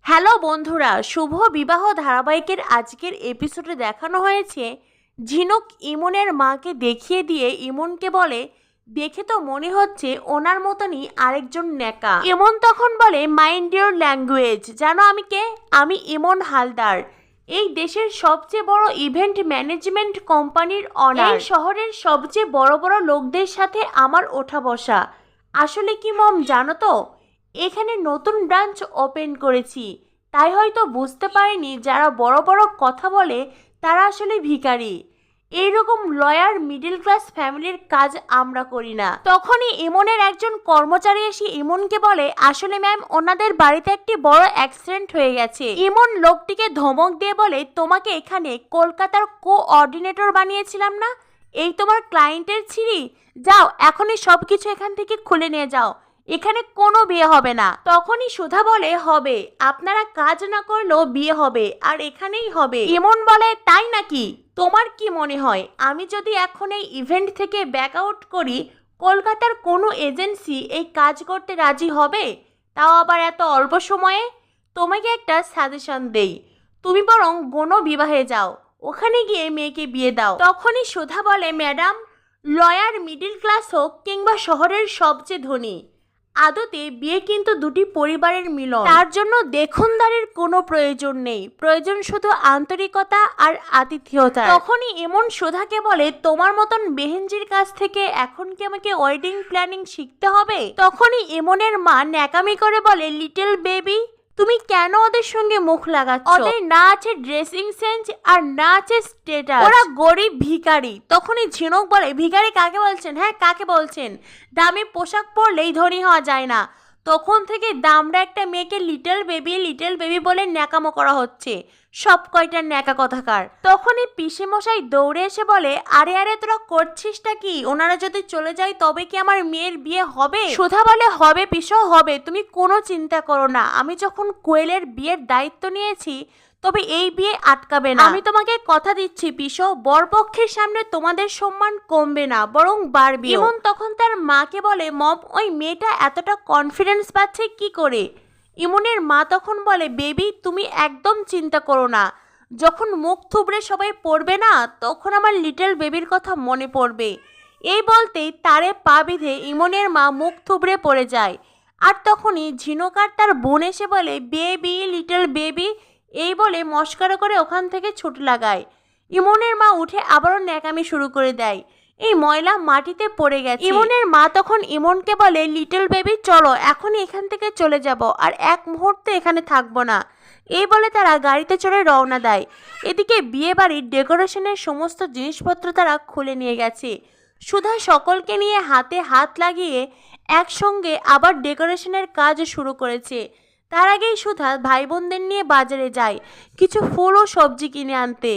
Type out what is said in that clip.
Hello বন্ধুরা, শুভ বিবাহ ধারাবাহিকের আজকের এপিসোডে দেখানো হয়েছে ঝিনুক ইমনের মাকে দেখিয়ে দিয়ে ইমনকে বলে, দেখে তো মনে হচ্ছে ওনার মতনই আরেকজন নেকা। ইমন তখন বলে, মাইন্ড ইওর ল্যাঙ্গুয়েজ, জানো আমি কে? আমি ইমন হালদার, এই দেশের সবচেয়ে বড় ইভেন্ট ম্যানেজমেন্ট কোম্পানির অনার। এই শহরের সবচেয়ে বড় বড় লোকদের সাথে আমার ওঠা বসা। আসলে কি মম জানো তো, এখানে নতুন ব্রাঞ্চ ওপেন করেছি, তাই হয়তো বুঝতে পারিনি যারা বড় বড় কথা বলে তারা আসলে ভিখারি। এইরকম লয়ার মিডল ক্লাস ফ্যামিলির কাজ আমরা করি না। তখনই ইমনের একজন কর্মচারী এসে ইমনকে বলে, আসলে ম্যাম ওনাদের বাড়িতে একটি বড় অ্যাক্সিডেন্ট হয়ে গেছে। ইমন লোকটিকে ধমক দিয়ে বলে, তোমাকে এখানে কলকাতার কোঅর্ডিনেটর বানিয়েছিলাম না, এই তোমার ক্লায়েন্টের ছিরি। যাও এখনই সব কিছু এখান থেকে খুলে নিয়ে যাও, এখানে কোনো বিয়ে হবে না। তখনই সুধা বলে, হবে, আপনারা কাজ না করলেও বিয়ে হবে, আর এখানেই হবে। ইমন বলে, তাই নাকি? তোমার কি মনে হয় আমি যদি এখন এই ইভেন্ট থেকে ব্যাক আউট করি, কলকাতার কোনো এজেন্সি এই কাজ করতে রাজি হবে? তাও আবার এত অল্প সময়ে? তোমাকে একটা সাজেশন দেই, তুমি বরং গণ বিবাহে যাও, ওখানে গিয়ে মেয়েকে বিয়ে দাও। তখনই সুধা বলে, ম্যাডাম, লয়ার মিডল ক্লাস হোক কিংবা শহরের সবচেয়ে ধনী, আদতে বিয়ে কিন্তু দুটি পরিবারের মিলন। তার জন্য দেখনদারির কোনো প্রয়োজন নেই, প্রয়োজন শুধু আন্তরিকতা আর আতিথেয়তা। তখনই ইমন সুধাকে বলে, তোমার মতন বেহেনজির কাছ থেকে এখন কি আমাকে ওয়েডিং প্ল্যানিং শিখতে হবে? তখনই ইমনের মা ন্যাকামি করে বলে, লিটল বেবি, তুমি কেন ওদের সঙ্গে মুখ লাগাচ্ছ? ওদের না আছে ড্রেসিং সেন্স আর না আছে স্টেটাস, ওরা গরিব ভিখারি। তখনই ঝিনুক বলে, ভিখারি কাকে বলছেন? হ্যাঁ কাকে বলছেন? দামি পোশাক পরলেই ধনী হওয়া যায় না। তখন থেকে দামড়া একটা মেয়েকে লিটল বেবি বলে ন্যাকামো করা হচ্ছে, সব কয়টা ন্যাকা কথাকার। তখনই পিসেমশাই দৌড়ে এসে বলে, আরে আরে তোরা করছিসটা কি? ওনারা যদি চলে যায় তবে কি আমার মেয়ের বিয়ে হবে? সুধা বলে, হবে পিসো হবে, তুমি কোনো চিন্তা করো না, আমি যখন কোয়েলের বিয়ের দায়িত্ব নিয়েছি তবে এই বিয়ে আটকাবে না। আমি তোমাকে কথা দিচ্ছি পিসো, বরপক্ষের সামনে তোমাদের সম্মান কমবে না, বরং বাড়বে। ইমন তখন তার মাকে বলে, মম, ওই মেয়েটা এতটা কনফিডেন্স পাচ্ছে কি করে? ইমনের মা তখন বলে, বেবি তুমি একদম চিন্তা করো না, যখন মুখ থুবড়ে সবাই পড়বে না তখন আমার লিটল বেবির কথা মনে পড়বে। এই বলতেই তারে পা বিঁধে ইমনের মা মুখ থুবড়ে পড়ে যায়। আর তখনই ঝিনুক আর তার বোন এসে বলে, বেবি, লিটল বেবি, এই বলে মস্করা করে ওখান থেকে ছুট লাগায়। ইমনের মা উঠে আবারও ন্যাকামি শুরু করে দেয়, এই ময়লা মাটিতে পড়ে গেছে। ইমনের মা তখন ইমনকে বলে, লিটল বেবি চলো এখনই এখান থেকে চলে যাব, আর এক মুহূর্তে এখানে থাকবো না। এই বলে তারা গাড়িতে চড়ে রওনা দেয়। এদিকে বিয়ে বাড়ির ডেকোরেশনের সমস্ত জিনিসপত্র তারা খুলে নিয়ে গেছে। সুধা সকলকে নিয়ে হাতে হাত লাগিয়ে একসঙ্গে আবার ডেকোরেশনের কাজ শুরু করেছে। তার আগেই সুধা ভাই বোনদের নিয়ে বাজারে যায় কিছু ফুল ও সবজি কিনে আনতে।